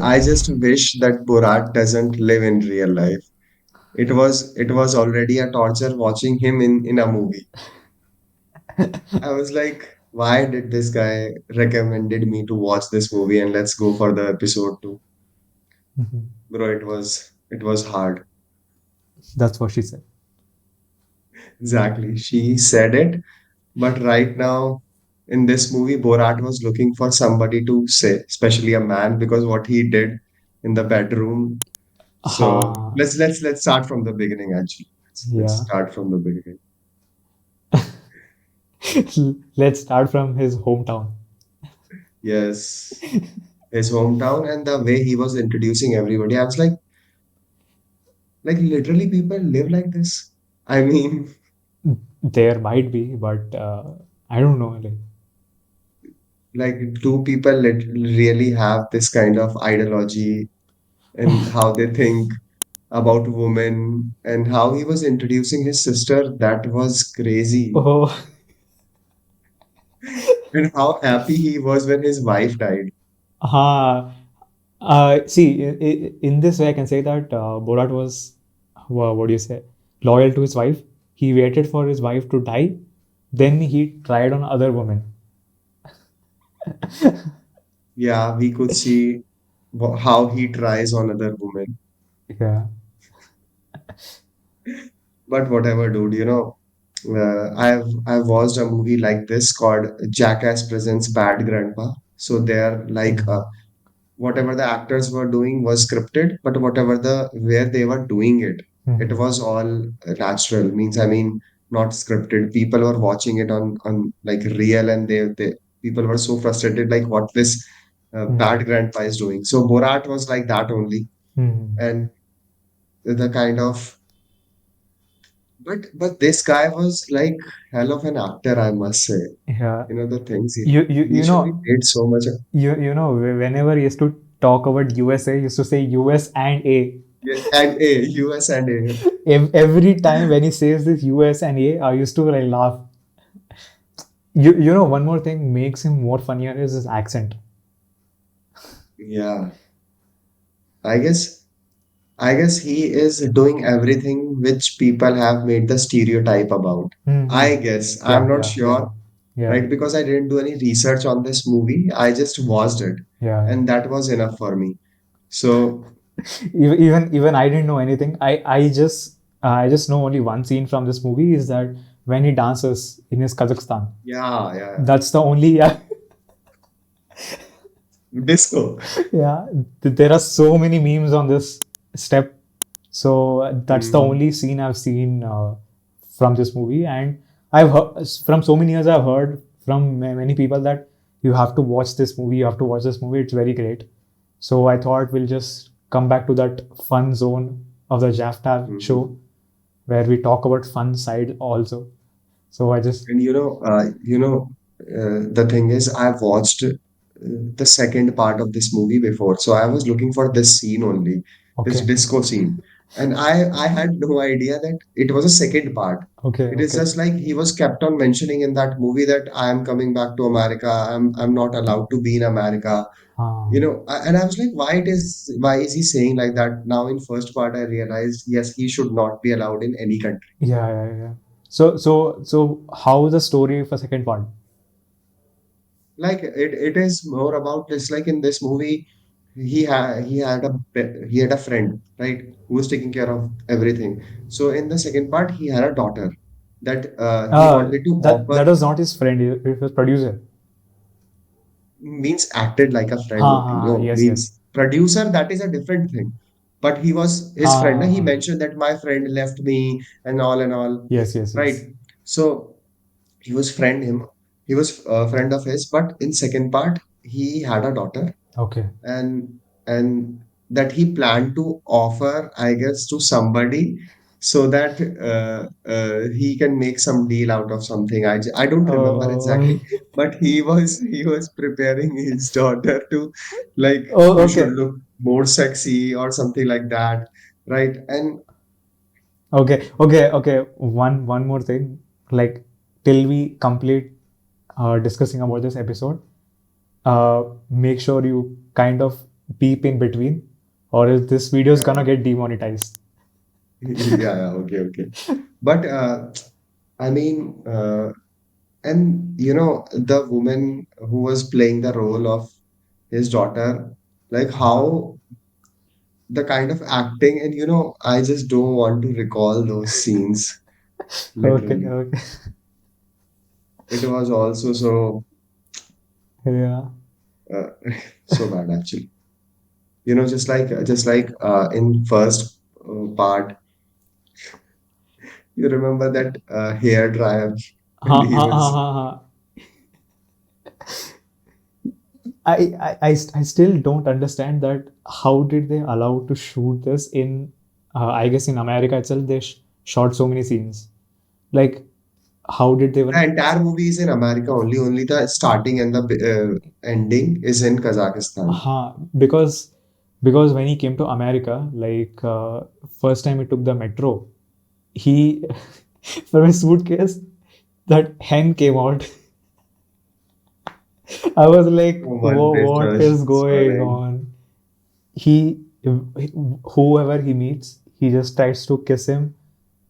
I just wish that Borat doesn't live in real life. It was already a torture watching him in a movie. I was like, why did this guy recommended me to watch this movie and let's go for the episode 2? Mhm. Bro, it was hard. That's what she said. Exactly. She said it, but right now in this movie, Borat was looking for somebody to say, especially a man, because what he did in the bedroom. So Ah, let's start from the beginning actually. Let's yeah. start from the beginning. Let's start from his hometown. Yes. His hometown and the way he was introducing everybody. I was like literally people live like this. I mean, There might be, but I don't know. Like, like do people really have this kind of ideology and how they think about women and how he was introducing his sister? That was crazy. oh, And how happy he was when his wife died. ah, see, in this way, I can say that Borat was, what do you say, loyal to his wife. He waited for his wife to die, then he tried on other women. Yeah, we could see how he tries on other women. Yeah. But whatever, dude, I've watched a movie like this called Jackass Presents Bad Grandpa. So they're like Mm. whatever the actors were doing was scripted, but whatever the where they were doing it, it Mhm. was all natural. Means I mean not scripted. People were watching it on like real, and they people were so frustrated like what this Mhm. bad grandpa is doing. So Borat was like that only, Mhm. and the kind of but this guy was like hell of an actor, I must say. Yeah. The things he You, you, you initially know, did so much. you know, whenever he used to talk about USA, he used to say US and A. Yeah, and A, US and A. Every time when he says this US and A, I used to like laugh. You know, one more thing makes him more funnier is his accent. Yeah, I guess I guess he is doing everything which people have made the stereotype about. Mm-hmm. I guess I'm Yeah, not yeah, yeah, sure, yeah, right? Because I didn't do any research on this movie. I just watched it, yeah, yeah. and that was enough for me. So Even I didn't know anything. I just know only one scene from this movie is that when he dances in his Kazakhstan. yeah, yeah, That's the only yeah. disco. Yeah, there are so many memes on this step. So that's the Mhm. only scene I've seen from this movie, and I've heard from so many years. I've heard from many people that you have to watch this movie. You have to watch this movie. It's very great. So I thought we'll just come back to that fun zone of the Jaftaf Mhm. show where we talk about fun side also. So I just And the thing is, I've watched the second part of this movie before, so I was looking for this scene only, this okay, disco scene, and I had no idea that it was a second part. okay, It is okay. just like he was kept on mentioning in that movie that I am coming back to America. I'm not allowed to be in America. And I was like, why is he saying like that? Now in first part, I realized yes, he should not be allowed in any country. Yeah, yeah, yeah. So how the story for second part? Like it is more about just like in this movie, he had a friend, right, who was taking care of everything. So in the second part, he had a daughter that he wanted to That offer. was not his friend. It was producer. Means acted like a friend Ha only. ha. No, Yes, yes. means producer, that is a different thing. But he was Ha his friend. ha He ha. mentioned that my friend left me and all, Yes, yes, right? yes. So he was friend him. He was a friend of his. But in second part, he had a daughter, Okay. and and that he planned to offer, I guess, to somebody so that he can make some deal out of something. I don't remember Oh, exactly, but he was preparing his daughter to like oh, you should okay. look more sexy or something like that, right? And Okay, okay, okay. One more thing. Like till we complete discussing about this episode, make sure you kind of beep in between, or is this video is gonna Uh, get demonetized? yeah, yeah, okay, okay. But I mean, and the woman who was playing the role of his daughter, like how the kind of acting, and I just don't want to recall those scenes, Okay, literally. okay. It was also so Yeah. uh, so bad actually. Just like in first part, you remember that hair dryer, Ha, and he ha, ha, was ha, ha. I still don't understand that how did they allow to shoot this in I guess in America itself they shot so many scenes. Like how did they the even entire movie is in America only. Only the starting and the ending is in Kazakhstan. because when he came to America, like first time he took the metro, he from his suitcase that hen came out. I was like, Oh, what this what was is going funny. on? He, whoever he meets, he just tries to kiss him,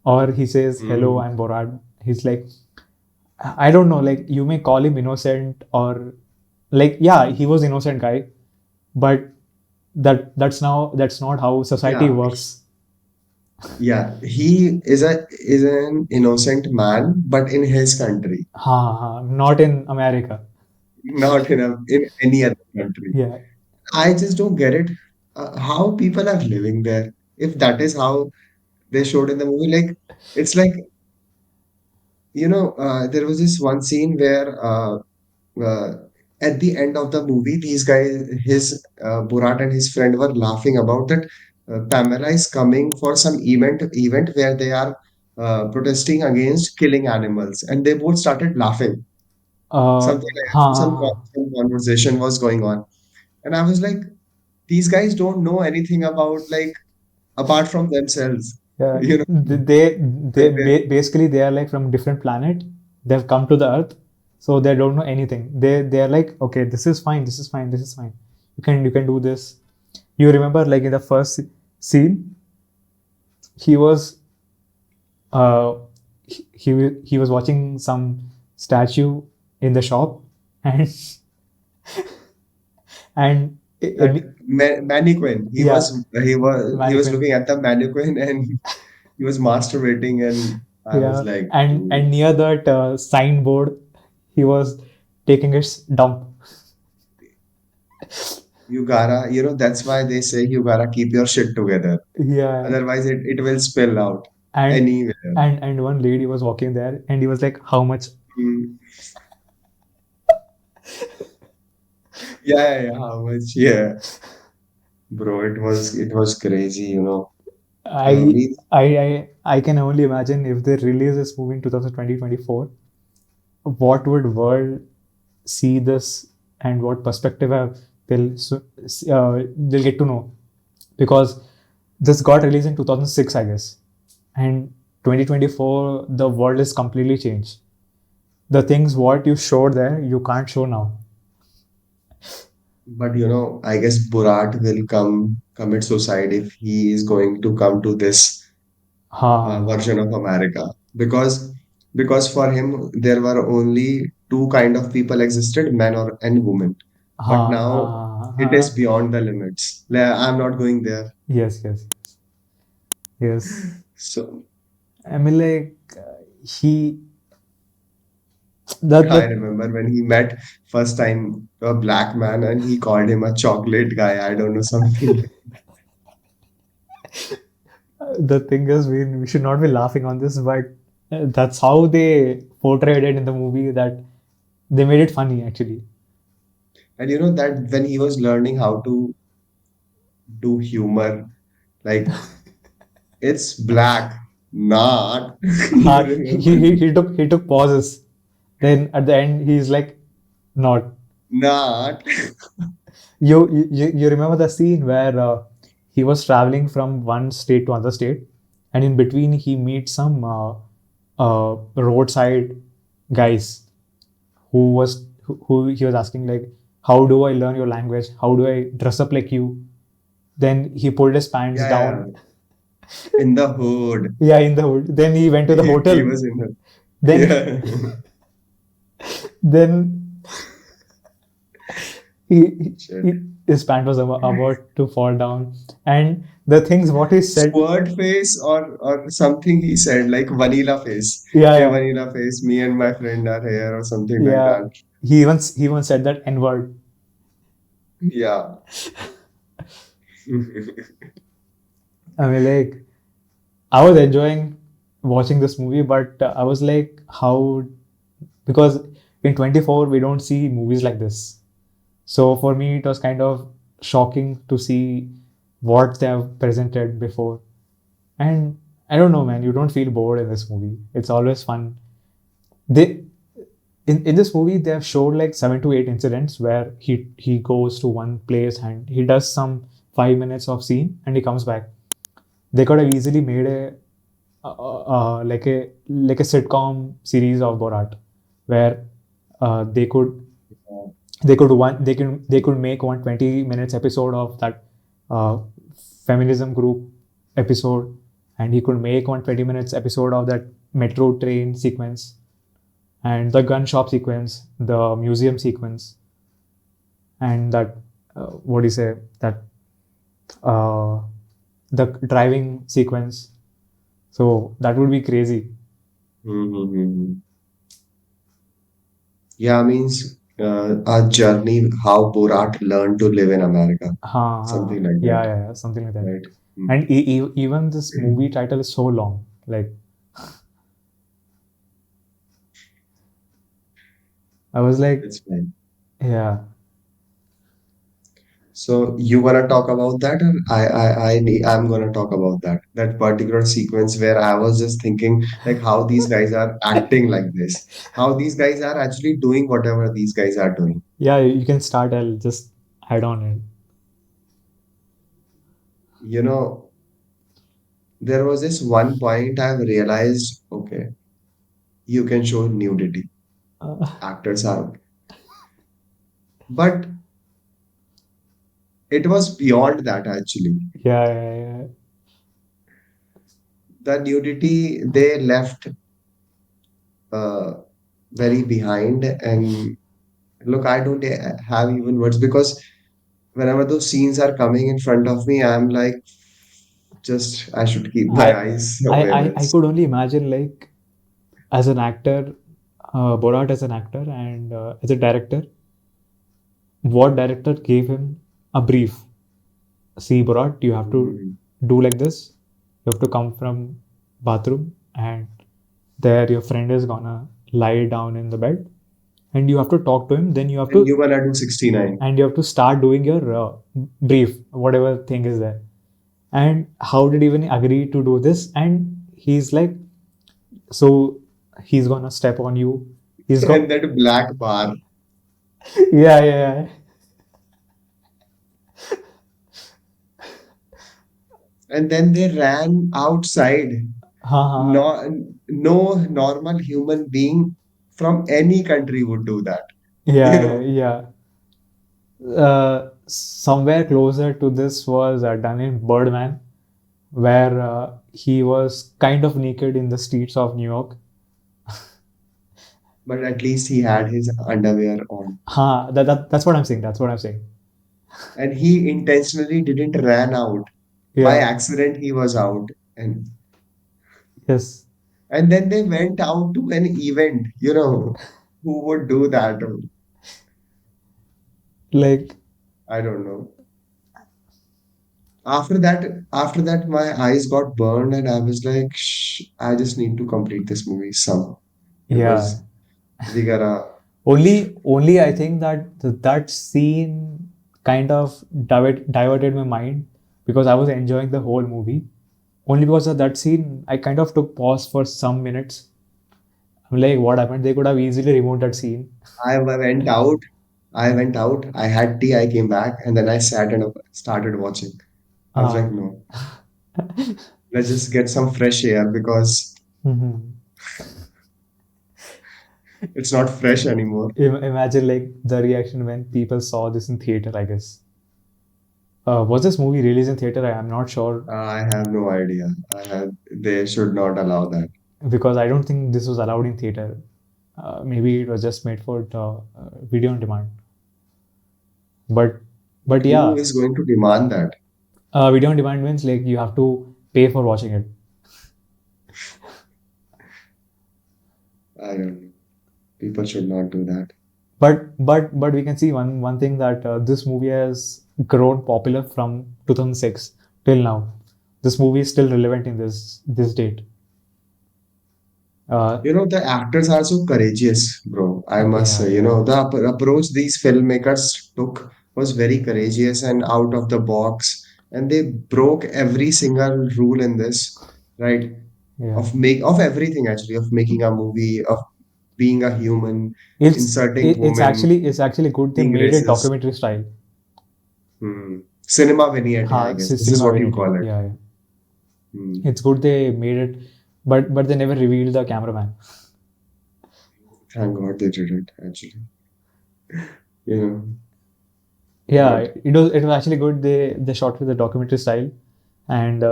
or he says, "Hello, Mm. I'm Borat." He's like, I don't know, like you may call him innocent or like, yeah, he was innocent guy, but that's not how society Yeah, works. yeah. He is an innocent man, but in his country, Not in America. not in any other country. Yeah. I just don't get it. How people are living there. If that is how they showed in the movie, like it's like there was this one scene where uh, at the end of the movie, these guys, Borat and his friend were laughing about that. Pamela is coming for some event where they are protesting against killing animals, and they both started laughing. Uh, Something like that. huh. Some conversation was going on, and I was like, these guys don't know anything about like apart from themselves. Yeah. You know, they, Basically they are like from different planet. They've come to the Earth, so they don't know anything. They are like, okay, this is fine, this is fine, this is fine. You can do this. You remember like in the first scene, he was uh he was watching some statue in the shop, and and that mannequin. yeah, He was mannequin. looking at the mannequin and he was masturbating, and I was Yeah, like, and dude, near that signboard, he was taking his dump. that's why they say you gotta keep your shit together. Yeah, Otherwise, it will spill out and anywhere. one lady was walking there, and he was like, "How much?" Mm. Yeah, yeah, yeah, how much? Yeah, bro, it was crazy. I We I can only imagine if they release this movie in 2024, what would world see this and what perspective they'll get to know, because this got released in 2006, I guess, and 2024 the world is completely changed. The things what you showed there you can't show now. But I guess Borat will commit suicide if he is going to come to this Ha version of America because for him there were only two kind of people existed, men or and women. ha But ha now ha. it is beyond the limits. I'm not going there. Yes, yes, yes. So I mean, like he that I the remember when he met first time a black man and he called him a chocolate guy. I don't know something. the thing is we should not be laughing on this, but that's how they portrayed it in the movie. That they made it funny actually. And that when he was learning how to do humor, like it's black, not. You remember? He took pauses. Then at the end he's like, not. Not. You remember the scene where he was traveling from one state to another state, and in between he meets some roadside guys who he was asking like, how do I learn your language? How do I dress up like you? Then he pulled his pants Yeah, down. yeah. In the hood. Yeah, in the hood. Then he went to the He hotel. was in the. Then Yeah. then Shit. his pant was about to fall down. And the things what he said, Squirt face or something he said, like vanilla face. yeah, Hey, yeah, vanilla face, me and my friend are here, or something like yeah. that. He even said that N word. Yeah. I mean, like, I was enjoying watching this movie, but I was like, how? Because in 24 we don't see movies like this. So for me, it was kind of shocking to see what they have presented before. And I don't know, man, you don't feel bored in this movie. It's always fun. They in this movie they have showed like 7 to 8 incidents where he goes to one place and he does some 5 minutes of scene and he comes back. They could have easily made like a sitcom series of Borat, where they could they could make 120 minutes episode of that uh, feminism group episode, and he could make 120 minutes episode of that metro train sequence and the gun shop sequence, the museum sequence, and that what do you say that uh, the driving sequence. So that would be crazy. Mhm. Yeah, means a journey how Borat learned to live in America, something like Yeah, that, yeah, yeah, something like that. right? Mm. And even this movie title is so long. Like I was like, It's fine. yeah, So you wanna talk about that, or I'm gonna talk about that. That particular sequence where I was just thinking like how these guys are acting like this, how these guys are actually doing whatever these guys are doing. yeah. You can start. I'll just add on it. You know, there was this one point I've realized, okay, you can show nudity. Uh, Actors are, but it was beyond that actually. yeah, yeah, yeah. The nudity they left uh, very behind. And look, I don't have even words because whenever those scenes are coming in front of me, I'm like, just I should keep my I, eyes I, somewhere I else. could only imagine like as an actor, Borat as an actor and as a director, what director gave him a brief? See, Borat, you have to Mhm. do like this. You have to come from bathroom and there your friend is gonna lie down in the bed and you have to talk to him. Then you have And to you gonna do 69. and you have to start doing your brief, whatever thing is there. And how did he even agree to do this? And he's like, so he's gonna step on you. He's got And that black bar. yeah, yeah, And then they ran outside. yeah. No normal human being from any country would do that. You Yeah, know, yeah. Somewhere closer to this was done in Birdman, where he was kind of naked in the streets of New York. but at least he had his underwear on. That's what I'm saying. That's what I'm saying. And he intentionally didn't ran out. By Yeah, accident, he was out. yes. And then they went out to an event. Who would do that? Like, I don't know. After that, my eyes got burned, and I was like, Shh, I just need to complete this movie somehow. yeah. Because we gotta. Only I think that that scene kind of diverted my mind because I was enjoying the whole movie. Only because of that scene, I kind of took pause for some minutes. I'm like, what happened? They could have easily removed that scene. I went out. I went out. I had tea. I came back, and then I sat and started watching. I was Uh, like, no, let's just get some fresh air because mhm. It's not fresh anymore. Imagine like the reaction when people saw this in theater, I guess. Was this movie released in theater? I'm not sure I have no idea. They should not allow that. because I don't think this was allowed in theater. Maybe it was just made for video on demand. But But yeah, who is going to demand that? video on demand means like you have to pay for watching it. I don't know. People should not do that. But we can see one thing that this movie has grown popular from 2006 till now. This movie is still relevant in this date. Uh, You know, the actors are so courageous, bro. I must yeah, say, yeah, the approach these filmmakers took was very courageous and out of the box. And they broke every single rule in this, right? yeah. Of everything actually, of making a movie, of being a human, inserting It's women, actually good. They being made it racist. documentary style. Cinema vignette, I guess. This is Cinema what you vanity. call it. Yeah, yeah. Hmm. It's good they made it, but they never revealed the cameraman. Thank God they didn't actually. You know, Yeah, but it was actually good. They shot with the documentary style, and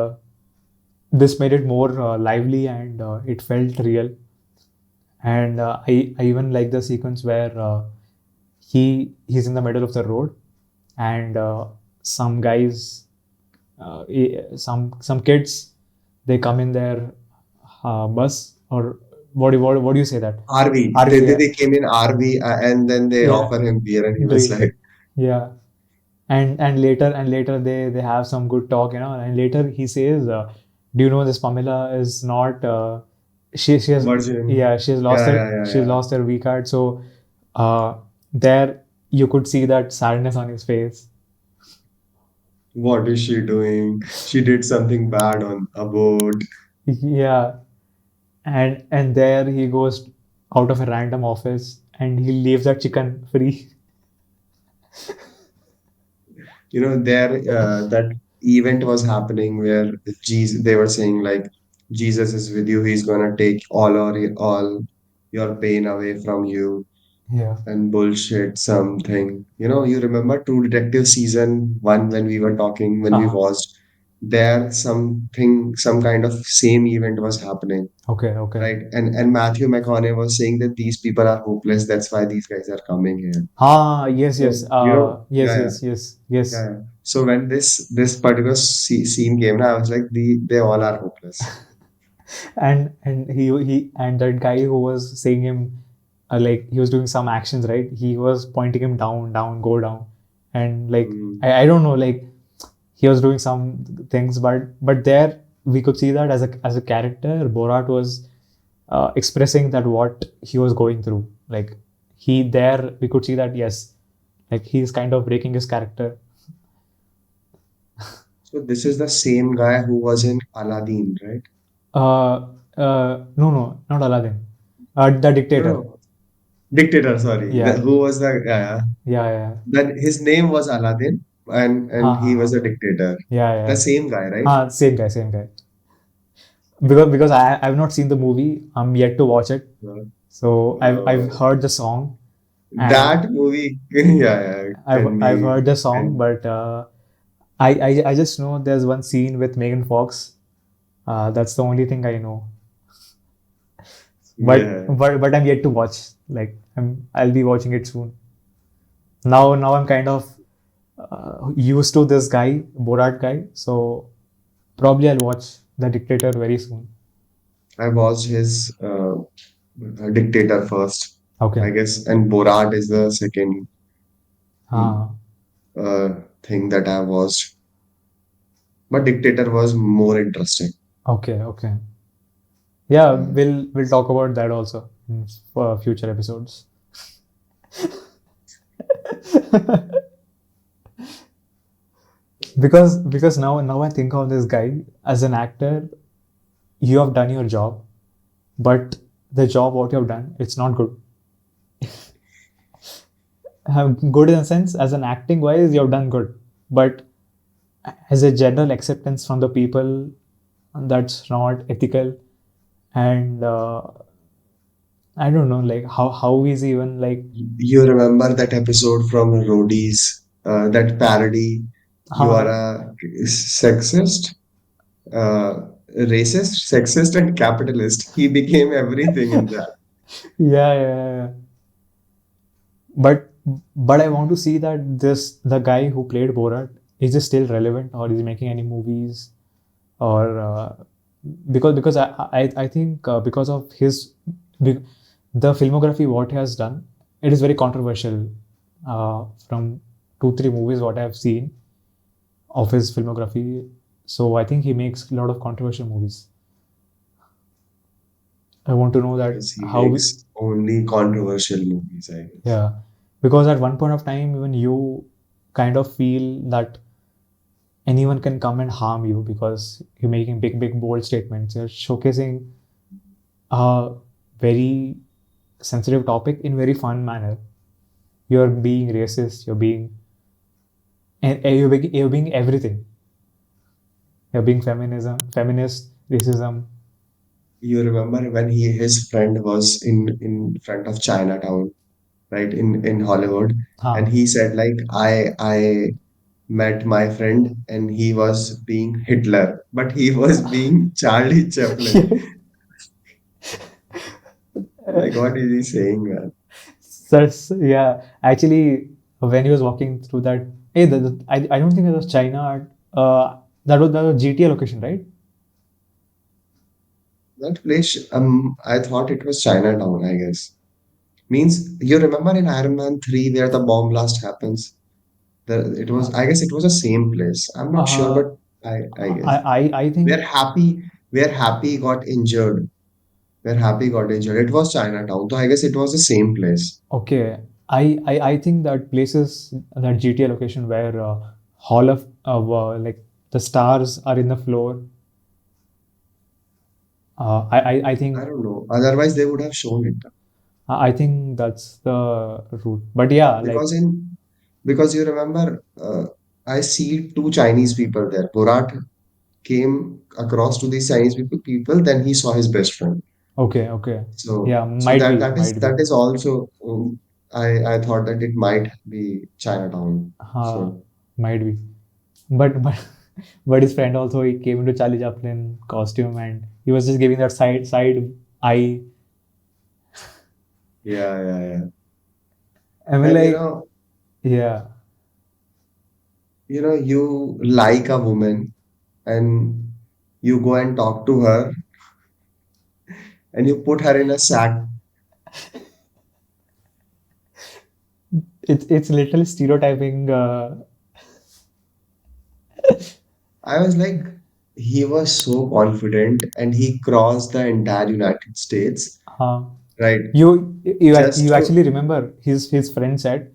this made it more lively and it felt real. And I even like the sequence where he's in the middle of the road, and some guys, some kids, they come in their bus or what do you say that RV, RV, yeah, they came in RV and then they yeah, offer him beer and he was drink, like, yeah. And later they have some good talk, and later he says, do you know this Pamela is not she has, virgin. yeah, Yeah, yeah, yeah, she's yeah. lost her V card. So there you could see that sadness on his face. What is she doing? She did something bad on a boat. Yeah, and there he goes out of a random office and he leaves that chicken free. There that event was happening where Jesus, they were saying like, Jesus is with you. He's gonna take all your pain away from you. Yeah. And bullshit something. You remember True Detective season 1 when we were talking, when we Uh-huh. watched, there some kind of same event was happening, Okay, okay. right? And Matthew McConaughey was saying that these people are hopeless, that's why these guys are coming here. Ah, yes, yes. So, Yes, yeah, yeah, yes, yes, yes. yeah, yeah. So when this particular scene came, I was like, they all are hopeless. And and that guy who was saying him, like he was doing some actions, right? He was pointing him down, down, go down, and like Mm. I don't know, like he was doing some things, but there we could see that as a character, Borat was expressing that what he was going through. Like he there we could see that yes, like he's kind of breaking his character. So this is the same guy who was in Aladdin, right? No, no, not Aladdin. The No, dictator. no. Dictator, sorry. Yeah, Who was the yeah, yeah. that his name was Aladdin and Ha, ha, he was ha. a dictator. Yeah, The yeah. same guy, right? Same guy, same guy. Because I've not seen the movie. I'm yet to watch it. Uh, So I've uh, heard the song, and that movie, yeah, yeah, can I've be heard the song, and but I just know there's one scene with Megan Fox. That's the only thing I know. But yeah. but but I'm yet to watch. Like I'll be watching it soon. Now I'm kind of used to this guy, Borat guy. So probably I'll watch The Dictator very soon. I watched his Dictator first, Okay. I guess, and Borat is the second mm, Ah, thing that I watched. But Dictator was more interesting. okay, okay. Yeah, Uh, we'll talk about that also in future episodes. Because now I think of this guy as an actor. You have done your job, but the job what you have done, it's not good. Good in a sense, as an acting wise, you have done good, but as a general acceptance from the people, that's not ethical, and I don't know, like how is he even like, You remember that episode from Roadies, that parody? You are huh? a sexist, racist, sexist, and capitalist. He became everything in that. Yeah, yeah, yeah. But but I want to see that this the guy who played Borat is he still relevant, or is he making any movies, or because I think because of his be- the filmography what he has done, it is very controversial. From 2 3 movies what I have seen of his filmography, so I think he makes a lot of controversial movies. I want to know that Yes, he how we, makes only controversial movies, I guess. yeah, because at one point of time even you kind of feel that anyone can come and harm you because you're making big bold statements, you're showcasing a very sensitive topic in very fun manner. You're being racist, you're being, and you're being everything. You're being feminist, racism. You remember when his friend was in front of Chinatown, right, in Hollywood, and Huh. he said like, I met my friend and he was being Hitler, but he was being Charlie Chaplin. Like, what is he saying, man? So, yeah, actually, when he was walking through that, hey, I don't think it was China. That was GTA location, right? That place, I thought it was Chinatown, I guess. Means you remember in Iron Man 3 where the bomb blast happens? It was, Uh, I guess it was the same place. I'm not sure, uh, but I guess. I Where think Happy, where Happy got injured. Where Happy got injured. It was Chinatown. So I guess it was the same place. okay. I think that places that GTA location where Hall of like the stars are in the floor. I I think don't know. Otherwise, they would have shown it. I think that's the route. But yeah, like Because because you remember, I see two Chinese people there. Borat came across to these Chinese people, then he saw his best friend. okay, okay, So yeah, so might be, might be. that is also, I thought that it might be Chinatown. Uh, So might be. But but his friend also he came into Charlie Chaplin costume and he was just giving that side eye. yeah. I mean And like yeah. you like a woman and you go and talk to her and you put her in a sack. It's literally stereotyping. I was like, he was so confident and he crossed the entire United States, uh, right? you Just to, actually remember his friend said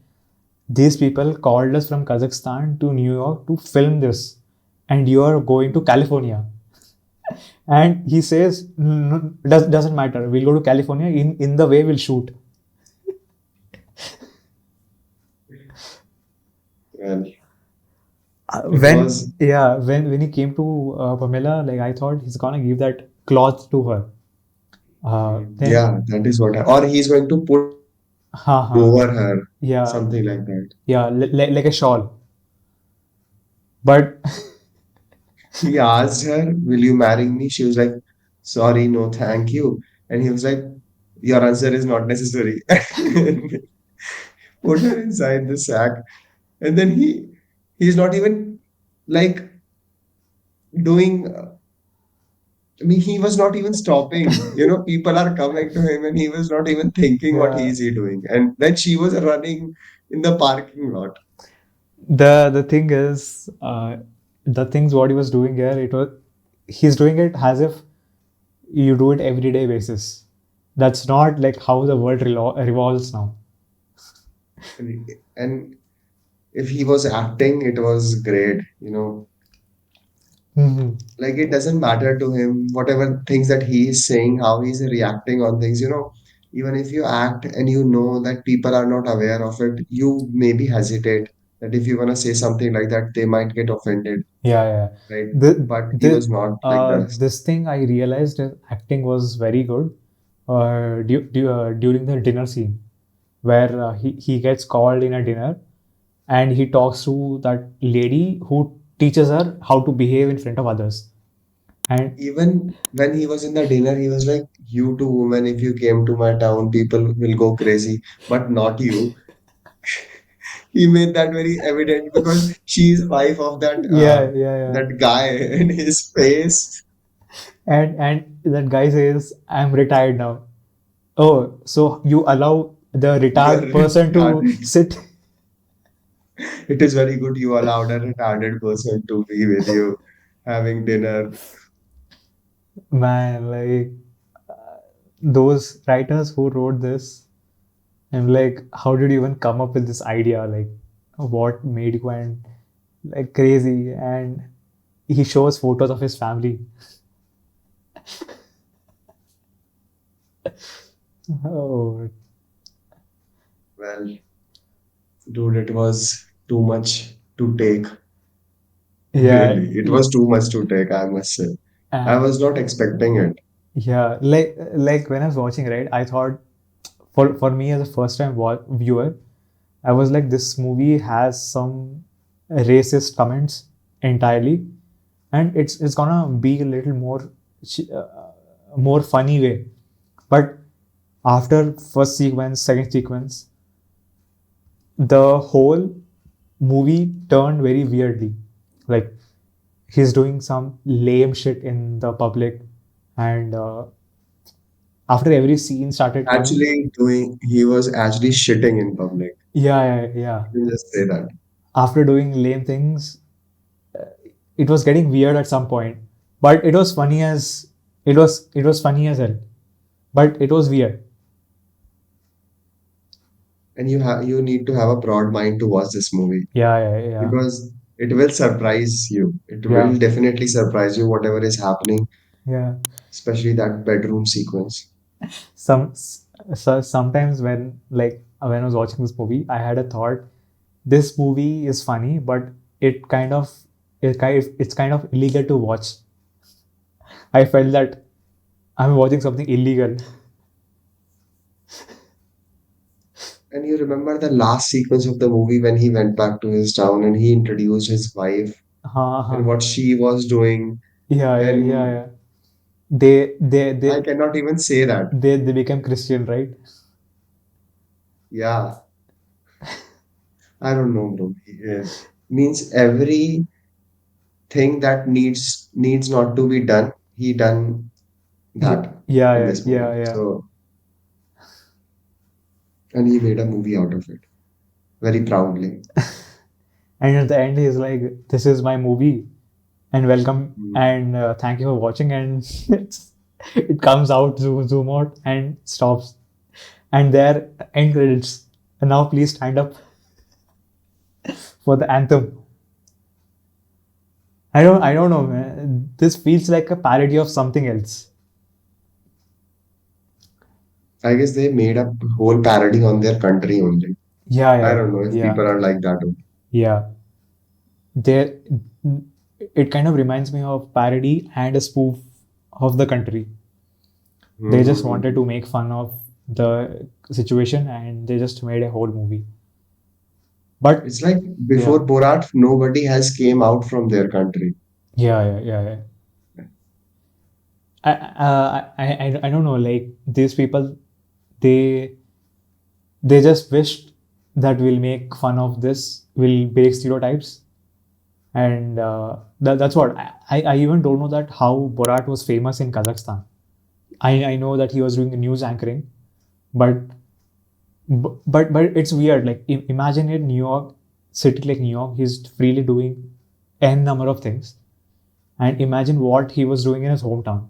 these people called us from Kazakhstan to New York to film this, and you are going to California. And he says, no, doesn't matter. We'll go to California. In the way, we'll shoot. well, it When was, yeah, when he came to Pamela, like I thought he's gonna give that cloth to her. Then yeah, that is what or he's going to put ha, over her, yeah, something like that. yeah, like a shawl. But He asked her, will you marry me? She was like, sorry, no, thank you. And he was like, your answer is not necessary. Put her inside the sack. And then he's not even like doing, I mean, he was not even stopping. People are coming to him and he was not even thinking what yeah, he is he doing. And then she was running in the parking lot. the thing is, the things what he was doing here, it was he's doing it as if you do it everyday basis. That's not like how the world revolves now. And if he was acting, it was great. Hmm. Like it doesn't matter to him, whatever things that he is saying, how he's reacting on things. Even if you act and you know that people are not aware of it, you maybe hesitate that if you want to say something like that, they might get offended, Yeah, yeah. right? The But he was not like this. this thing I realized acting was very good. during the dinner scene where he gets called in a dinner and he talks to that lady who teaches her how to behave in front of others. And Even when he was in the dinner, he was like, "You two women, if you came to my town, people will go crazy, but not you." He made that very evident because she is wife of yeah, yeah, yeah. that guy, and his face. And that guy says, "I'm retired now." Oh, so you allow the You're retired person to retarded. sit? It is very good you allowed a retarded person to be with you having dinner. Man, like those writers who wrote this, I'm like, how did you even come up with this idea? Like, what made you and like crazy? And he shows photos of his family. Oh, Well, dude, it was too much to take. yeah, Really, it was too much to take, I must say. I and was not expecting it. yeah, like when I was watching, right, I thought for me as a first time viewer, I was like, this movie has some racist comments entirely, and it's gonna be a little more funny way. But after first sequence, second sequence, the whole movie turned very weirdly. Like he's doing some lame shit in the public, and after every scene started coming, He was actually shitting in public. yeah, yeah, yeah. You can just say that. After doing lame things, it was getting weird at some point. But it was funny as hell. But it was weird. And you need to have a broad mind to watch this movie Yeah, yeah, yeah, because it will surprise you. It yeah, will definitely surprise you, whatever is happening, yeah. especially that bedroom sequence. Some so sometimes when I was watching this movie, I had a thought. This movie is funny, but it kind of it's kind of illegal to watch. I felt that I'm watching something illegal. And you remember the last sequence of the movie when he went back to his town and he introduced his wife and what she was doing. Yeah, yeah, yeah, And yeah. They they I they cannot even say that. they became Christian, right? Yeah, I don't know, bro. Means everything that needs not to be done, he done Yeah, that yeah, in yeah, this movie. yeah, yeah. So, and he made a movie out of it very proudly. And at the end, he's like, "This is my movie, and welcome, Mm. and thank you for watching." And it comes out, zoom out, and stops. And there, end credits. And now, please stand up for the anthem. I don't know, man. This feels like a parody of something else. I guess they made a whole parody on their country only. Yeah, I yeah, don't know if yeah, people are like that. yeah. There, it kind of reminds me of parody and a spoof of the country. They just wanted Hmm. to make fun of the situation and they just made a whole movie. But It's like yeah, before Borat, nobody has came out from their country. yeah, yeah, yeah, yeah. I don't know. Like these people, they they just wished that we'll make fun of this, we'll break stereotypes, and that's what I even don't know that how Borat was famous in Kazakhstan. I know that he was doing news anchoring, but but it's weird. Like imagine in New York, city like New York, he's freely doing n number of things, and imagine what he was doing in his hometown.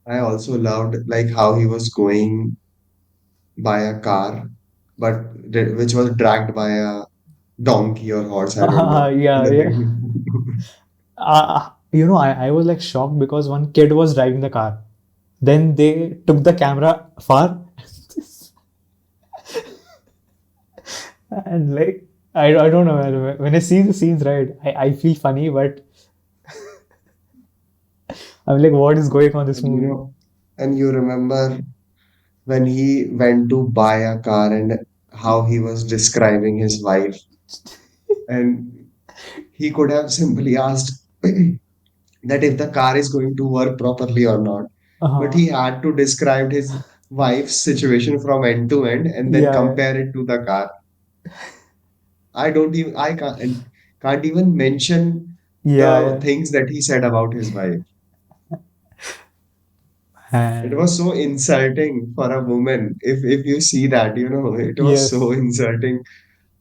I also loved like how he was going by a car, but which was dragged by a donkey or horse, I don't know. Yeah, The yeah. thing. I was like shocked because one kid was driving the car. Then they took the camera far, and like I don't know. When I see the scenes, right, I feel funny, but I'm like, what is going on this And you movie? know, and you remember when he went to buy a car and how he was describing his wife, and he could have simply asked that if the car is going to work properly or not. But Uh-huh. he had to describe his wife's situation from end to end and then Yeah, yeah, compare it to the car. I can't even mention yeah, the yeah. things that he said about his wife. It And was so insulting for a woman. If you see that, it was so yes, insulting.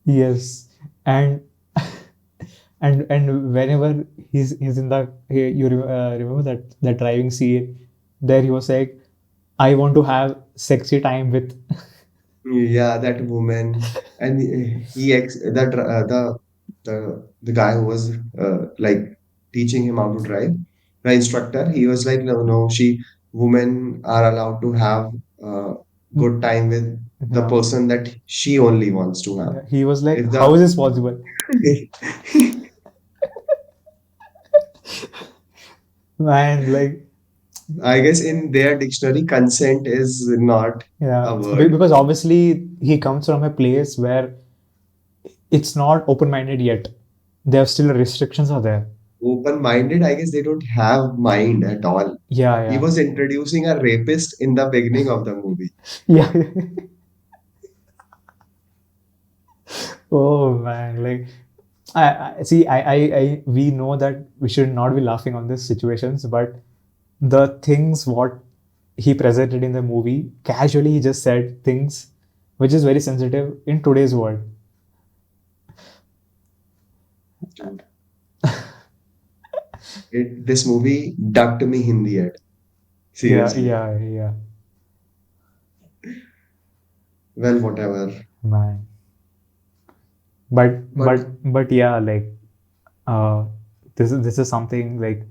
yes, and and whenever he's in the remember that driving scene, there he was like, I want to have sexy time with. Yeah, that woman, and the guy who was like teaching him how to drive, the instructor, he was like, no, no, women are allowed to have good time with the Yeah, person that she only wants to have. yeah. He was like, If how is the, this possible? Man, like, I guess in their dictionary, consent is not yeah, a word. because obviously he comes from a place where it's not open-minded yet. There still restrictions are there. Open-minded, I guess they don't have mind at all. Yeah, He yeah, was introducing a rapist in the beginning of the movie. yeah. Oh man, like I see. We know that we should not be laughing on these situations, but the things what he presented in the movie, casually he just said things which is very sensitive in today's world. Dude, this movie ducked me in the head. Yeah, Seriously. yeah, yeah, Well, whatever. man. But But but yeah, like uh, this is something like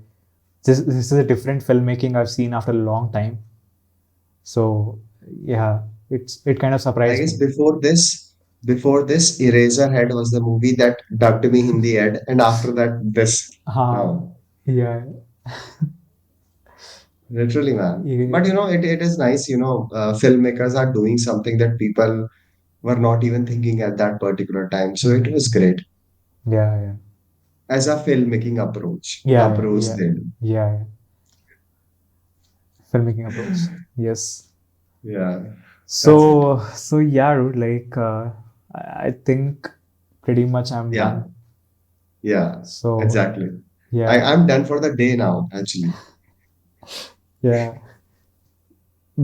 this is a different filmmaking I've seen after a long time. So yeah, it kind of I surprised guess me. before this, Eraserhead was the movie that ducked me in the head, and after that, this. Uh, Now, yeah, literally, man. yeah, But it is nice. Filmmakers are doing something that people were not even thinking at that particular time. So it mm, was great yeah, yeah, as a filmmaking approach. The yeah, yeah, approach yeah, they do. yeah. Filmmaking approach. Yes. Yeah, that's it. So yeah, dude, like I think pretty much I'm Yeah, done. yeah, So exactly. yeah, I'm done for the day now, actually. yeah.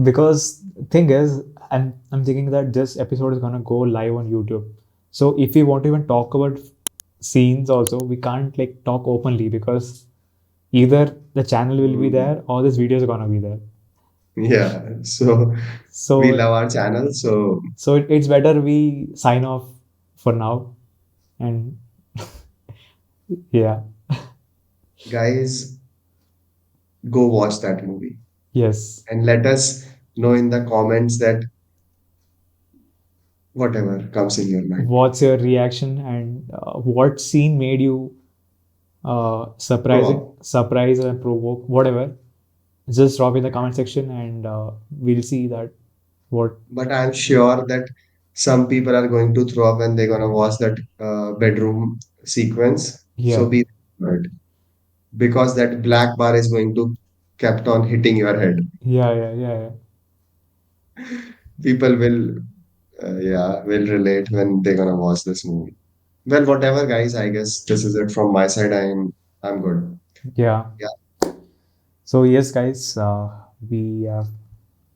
Because thing is, I'm thinking that this episode is gonna go live on YouTube. So if we want to even talk about scenes also, we can't like talk openly because either the channel will be Mm, there or this video is gonna be there. yeah, so we So love our channel. So, it's better we sign off for now and yeah, guys, go watch that movie yes. and let us know in the comments that whatever comes in your mind. What's your reaction and what scene made you Go surprise and provoke, whatever. Just drop in the comment section and we'll see that what. But I'm sure that some people are going to throw up when they're gonna watch that bedroom sequence. So Yeah, be prepared because that black bar is going to kept on hitting your head. yeah, yeah, yeah, yeah. People will relate when they're gonna watch this movie. Well, whatever, guys. I guess this is it from my side. I'm good. Yeah. Yeah, So yes, guys, we have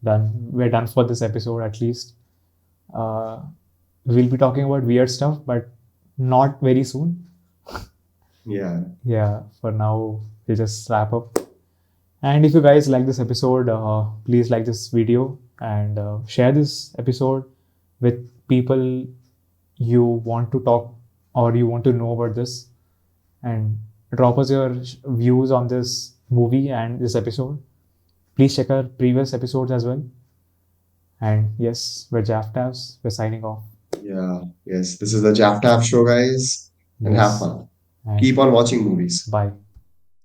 done. We're done for this episode at least. Uh, we'll be talking about weird stuff, but not very soon. yeah, Yeah. For now, we'll just wrap up. And if you guys like this episode, please like this video and share this episode with people you want to talk or you want to know about this. And drop us your views on this movie and this episode. Please check our previous episodes as well. And yes, we're Jaftavs. We're signing off. yeah. Yes, this is the Jaftaf show, guys, and have Yes. fun. And Keep on watching movies. bye.